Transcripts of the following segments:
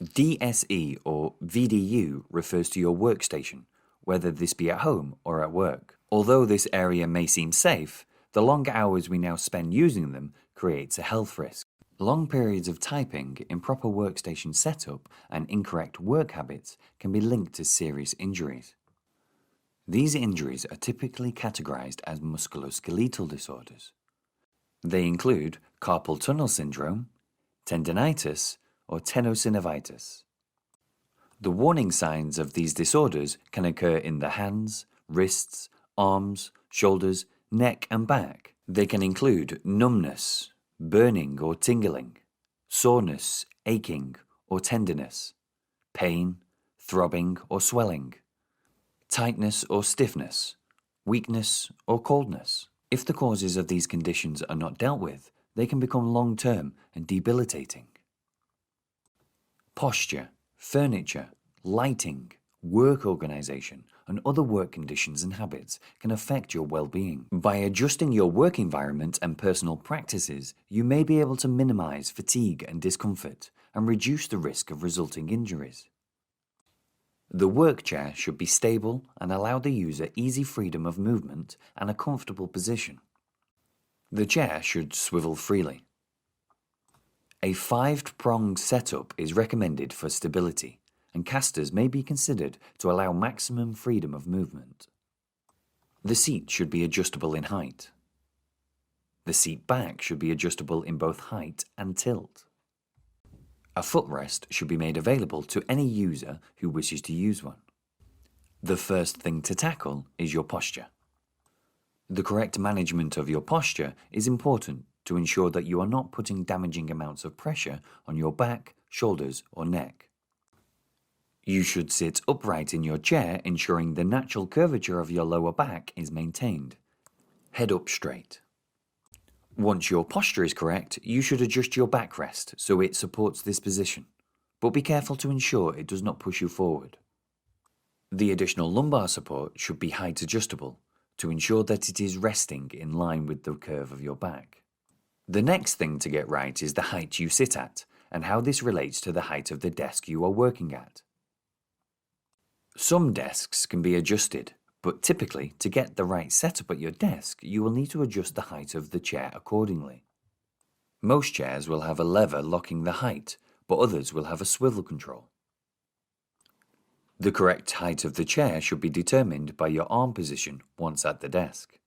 DSE or VDU refers to your workstation, whether this be at home or at work. Although this area may seem safe, the long hours we now spend using them creates a health risk. Long periods of typing, improper workstation setup, and incorrect work habits can be linked to serious injuries. These injuries are typically categorized as musculoskeletal disorders. They include carpal tunnel syndrome, tendinitis, or tenosynovitis. The warning signs of these disorders can occur in the hands, wrists, arms, shoulders, neck, and back. They can include numbness, burning or tingling, soreness, aching, or tenderness, pain, throbbing or swelling, tightness or stiffness, weakness or coldness. If the causes of these conditions are not dealt with, they can become long-term and debilitating. Posture, furniture, lighting, work organization, and other work conditions and habits can affect your well-being. By adjusting your work environment and personal practices, you may be able to minimize fatigue and discomfort and reduce the risk of resulting injuries. The work chair should be stable and allow the user easy freedom of movement and a comfortable position. The chair should swivel freely. A 5-pronged setup is recommended for stability, and casters may be considered to allow maximum freedom of movement. The seat should be adjustable in height. The seat back should be adjustable in both height and tilt. A footrest should be made available to any user who wishes to use one. The first thing to tackle is your posture. The correct management of your posture is important to ensure that you are not putting damaging amounts of pressure on your back, shoulders, or neck. You should sit upright in your chair, ensuring the natural curvature of your lower back is maintained. Head up straight. Once your posture is correct, you should adjust your backrest so it supports this position, but be careful to ensure it does not push you forward. The additional lumbar support should be height adjustable to ensure that it is resting in line with the curve of your back. The next thing to get right is the height you sit at and how this relates to the height of the desk you are working at. Some desks can be adjusted, but typically, to get the right setup at your desk, you will need to adjust the height of the chair accordingly. Most chairs will have a lever locking the height, but others will have a swivel control. The correct height of the chair should be determined by your arm position once at the desk.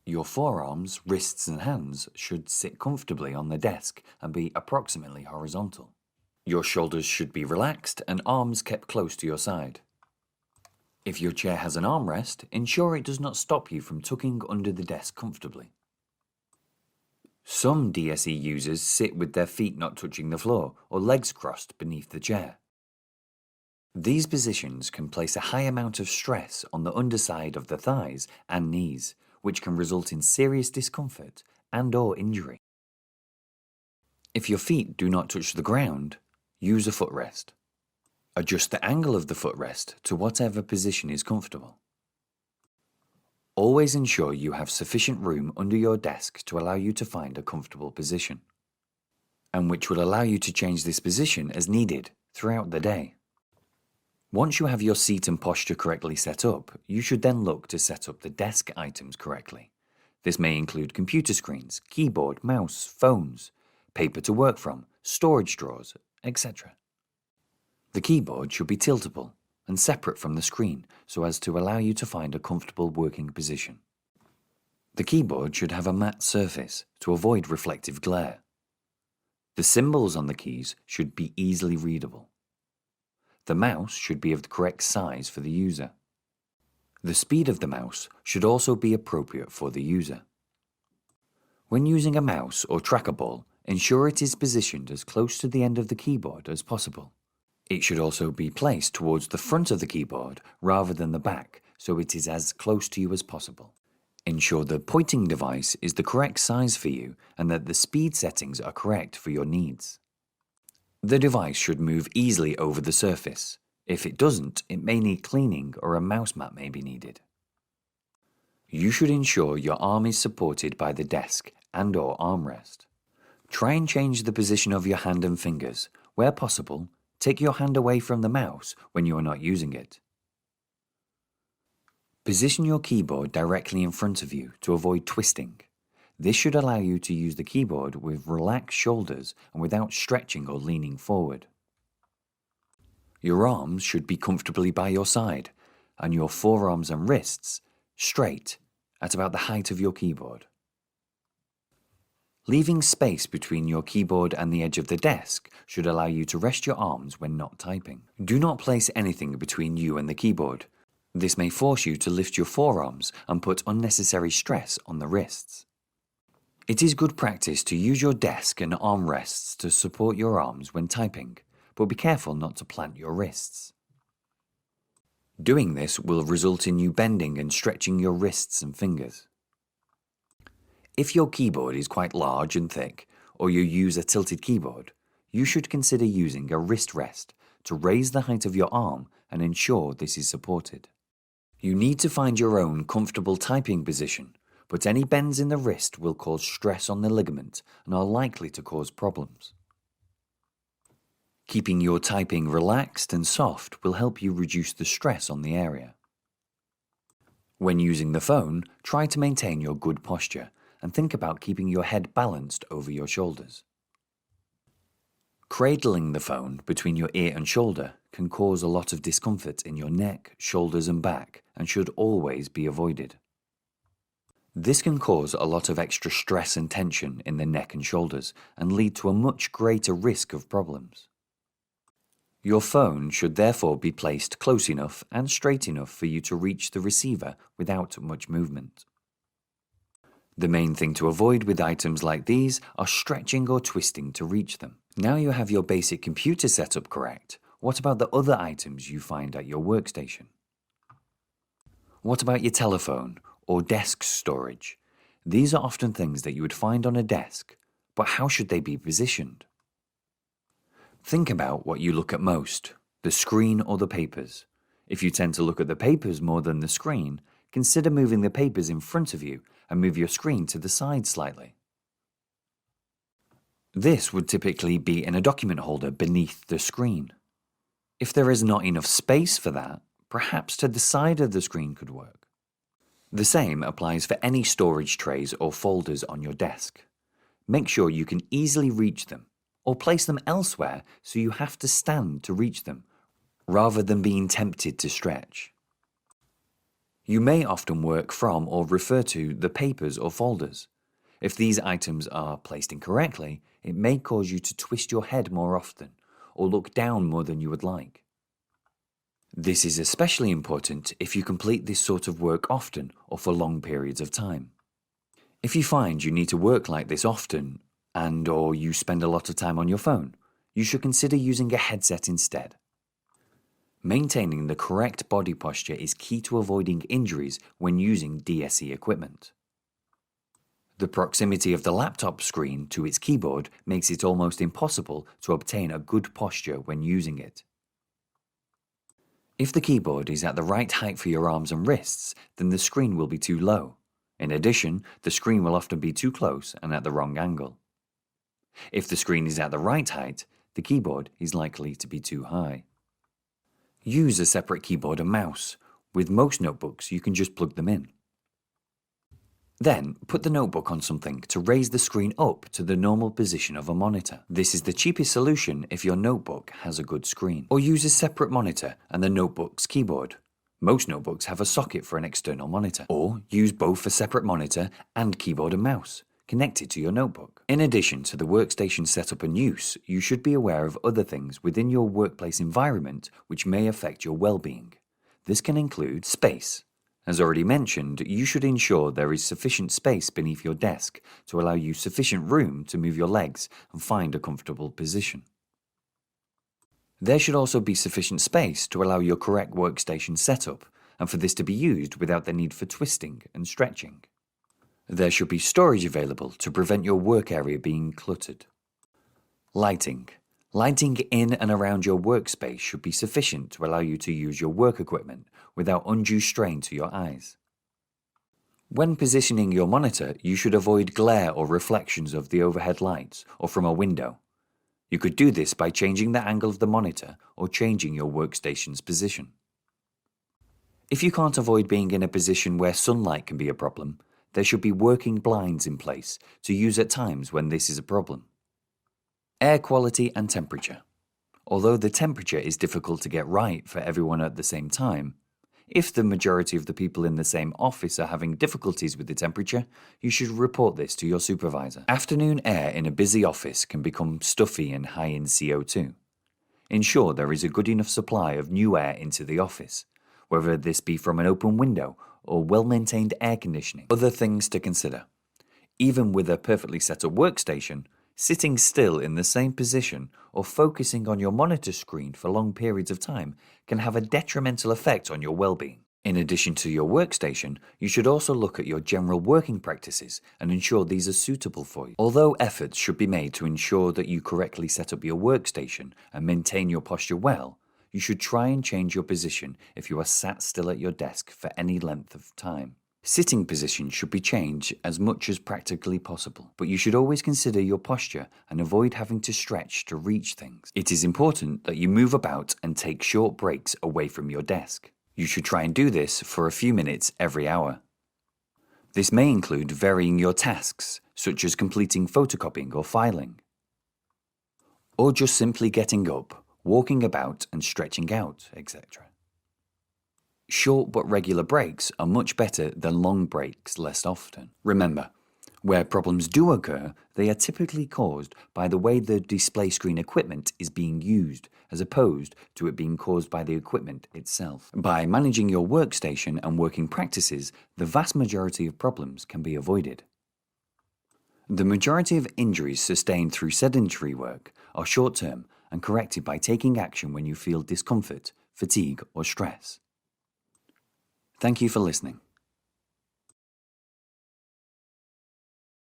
Your forearms, wrists, and hands should sit comfortably on the desk and be approximately horizontal. Your shoulders should be relaxed and arms kept close to your side. If your chair has an armrest, ensure it does not stop you from tucking under the desk comfortably. Some DSE users sit with their feet not touching the floor or legs crossed beneath the chair. These positions can place a high amount of stress on the underside of the thighs and knees, which can result in serious discomfort and/or injury. If your feet do not touch the ground, use a footrest. Adjust the angle of the footrest to whatever position is comfortable. Always ensure you have sufficient room under your desk to allow you to find a comfortable position, and which will allow you to change this position as needed throughout the day. Once you have your seat and posture correctly set up, you should then look to set up the desk items correctly. This may include computer screens, keyboard, mouse, phones, paper to work from, storage drawers, etc. The keyboard should be tiltable and separate from the screen so as to allow you to find a comfortable working position. The keyboard should have a matte surface to avoid reflective glare. The symbols on the keys should be easily readable. The mouse should be of the correct size for the user. The speed of the mouse should also be appropriate for the user. When using a mouse or trackball, ensure it is positioned as close to the end of the keyboard as possible. It should also be placed towards the front of the keyboard rather than the back, so it is as close to you as possible. Ensure the pointing device is the correct size for you and that the speed settings are correct for your needs. The device should move easily over the surface. If it doesn't, it may need cleaning or a mouse mat may be needed. You should ensure your arm is supported by the desk and/or armrest. Try and change the position of your hand and fingers. Where possible, take your hand away from the mouse when you are not using it. Position your keyboard directly in front of you to avoid twisting. This should allow you to use the keyboard with relaxed shoulders and without stretching or leaning forward. Your arms should be comfortably by your side, and your forearms and wrists straight at about the height of your keyboard. Leaving space between your keyboard and the edge of the desk should allow you to rest your arms when not typing. Do not place anything between you and the keyboard. This may force you to lift your forearms and put unnecessary stress on the wrists. It is good practice to use your desk and armrests to support your arms when typing, but be careful not to plant your wrists. Doing this will result in you bending and stretching your wrists and fingers. If your keyboard is quite large and thick, or you use a tilted keyboard, you should consider using a wrist rest to raise the height of your arm and ensure this is supported. You need to find your own comfortable typing position, but any bends in the wrist will cause stress on the ligament and are likely to cause problems. Keeping your typing relaxed and soft will help you reduce the stress on the area. When using the phone, try to maintain your good posture and think about keeping your head balanced over your shoulders. Cradling the phone between your ear and shoulder can cause a lot of discomfort in your neck, shoulders and back and should always be avoided. This can cause a lot of extra stress and tension in the neck and shoulders and lead to a much greater risk of problems. Your phone should therefore be placed close enough and straight enough for you to reach the receiver without much movement. The main thing to avoid with items like these are stretching or twisting to reach them. Now you have your basic computer setup correct, what about the other items you find at your workstation? What about your telephone or desk storage? These are often things that you would find on a desk, but how should they be positioned? Think about what you look at most, the screen or the papers. If you tend to look at the papers more than the screen, consider moving the papers in front of you and move your screen to the side slightly. This would typically be in a document holder beneath the screen. If there is not enough space for that, perhaps to the side of the screen could work. The same applies for any storage trays or folders on your desk. Make sure you can easily reach them, or place them elsewhere so you have to stand to reach them, rather than being tempted to stretch. You may often work from or refer to the papers or folders. If these items are placed incorrectly, it may cause you to twist your head more often or look down more than you would like. This is especially important if you complete this sort of work often or for long periods of time. If you find you need to work like this often or you spend a lot of time on your phone, you should consider using a headset instead. Maintaining the correct body posture is key to avoiding injuries when using DSE equipment. The proximity of the laptop screen to its keyboard makes it almost impossible to obtain a good posture when using it. If the keyboard is at the right height for your arms and wrists, then the screen will be too low. In addition, the screen will often be too close and at the wrong angle. If the screen is at the right height, the keyboard is likely to be too high. Use a separate keyboard and mouse. With most notebooks, you can just plug them in. Then, put the notebook on something to raise the screen up to the normal position of a monitor. This is the cheapest solution if your notebook has a good screen. Or use a separate monitor and the notebook's keyboard. Most notebooks have a socket for an external monitor. Or use both a separate monitor and keyboard and mouse connected to your notebook. In addition to the workstation setup and use, you should be aware of other things within your workplace environment which may affect your well-being. This can include space. As already mentioned, you should ensure there is sufficient space beneath your desk to allow you sufficient room to move your legs and find a comfortable position. There should also be sufficient space to allow your correct workstation setup and for this to be used without the need for twisting and stretching. There should be storage available to prevent your work area being cluttered. Lighting. Lighting in and around your workspace should be sufficient to allow you to use your work equipment without undue strain to your eyes. When positioning your monitor, you should avoid glare or reflections of the overhead lights or from a window. You could do this by changing the angle of the monitor or changing your workstation's position. If you can't avoid being in a position where sunlight can be a problem, there should be working blinds in place to use at times when this is a problem. Air quality and temperature. Although the temperature is difficult to get right for everyone at the same time, if the majority of the people in the same office are having difficulties with the temperature, you should report this to your supervisor. Afternoon air in a busy office can become stuffy and high in CO2. Ensure there is a good enough supply of new air into the office, whether this be from an open window or well-maintained air conditioning. Other things to consider. Even with a perfectly set up workstation, sitting still in the same position or focusing on your monitor screen for long periods of time can have a detrimental effect on your well-being. In addition to your workstation, you should also look at your general working practices and ensure these are suitable for you. Although efforts should be made to ensure that you correctly set up your workstation and maintain your posture well, you should try and change your position if you are sat still at your desk for any length of time. Sitting position should be changed as much as practically possible, but you should always consider your posture and avoid having to stretch to reach things. It is important that you move about and take short breaks away from your desk. You should try and do this for a few minutes every hour. This may include varying your tasks, such as completing photocopying or filing, or just simply getting up, walking about and stretching out, etc. Short but regular breaks are much better than long breaks less often. Remember, where problems do occur, they are typically caused by the way the display screen equipment is being used, as opposed to it being caused by the equipment itself. By managing your workstation and working practices, the vast majority of problems can be avoided. The majority of injuries sustained through sedentary work are short-term and corrected by taking action when you feel discomfort, fatigue, or stress. Thank you for listening.